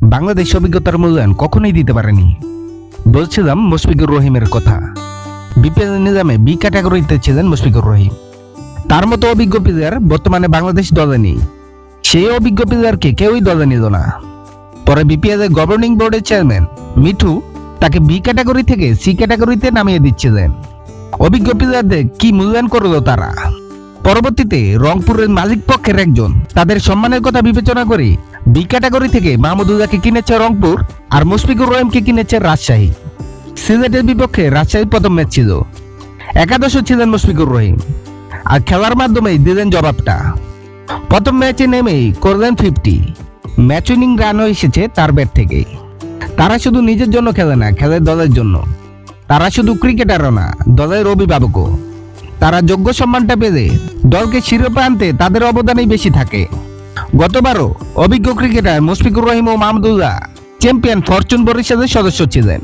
বাংলাদেশ অভিজ্ঞতার মূল্যায়ন কখনোই দিতে পারেনি। বলছিলাম মুশফিকুর রহিমের কথা। বিপিএল নিজামে বি ক্যাটাগরিতে ছিলেন মুশফিকুর রহিম। তার মতো অভিজ্ঞ প্লেয়ার বর্তমানে বাংলাদেশ দলে নেই। সেই অভিজ্ঞ প্লেয়ারকে কেউই দলে নিল না। পরে বিপিএল এর গভর্নিং বোর্ডের চেয়ারম্যান মিঠু তাকে বি ক্যাটাগরি থেকে সি ক্যাটাগরিতে নামিয়ে দিচ্ছিলেন। অভিজ্ঞ প্লেয়ারদের কি মূল্যায়ন করলো তারা। পরবর্তীতে রংপুরের মালিক পক্ষের একজন তাদের সম্মানের কথা বিবেচনা করে বি ক্যাটাগরি থেকে মাহমুদুল্লাহকে কিনেছে রংপুর আর মুশফিকুর রহিমকে কিনেছে রাজশাহী। সিলেটের বিপক্ষে রাজশাহীর প্রথম ম্যাচ ছিল। একাদশে ছিলেন মুশফিকুর রহিম আর খেলার মাধ্যমেই দিলেন জবাবটা। প্রথম ম্যাচে নেমেই করলেন 50। ম্যাচ উইনিং রানও এসেছে তার ব্যাট থেকেই। তারা শুধু নিজের জন্য খেলে না, খেলে দলের জন্য। তারা শুধু ক্রিকেটারও না, দলের অভিভাবকও। তারা যোগ্য সম্মানটা পেলে দলকে শিরোপা আনতে তাদের অবদানই বেশি থাকে। গতবারও অভিজ্ঞ ক্রিকেটার মুশফিকুর রহিম ও মাহমুদুল্লাহ চ্যাম্পিয়ন ফরচুন বরিশালের সদস্য ছিলেন।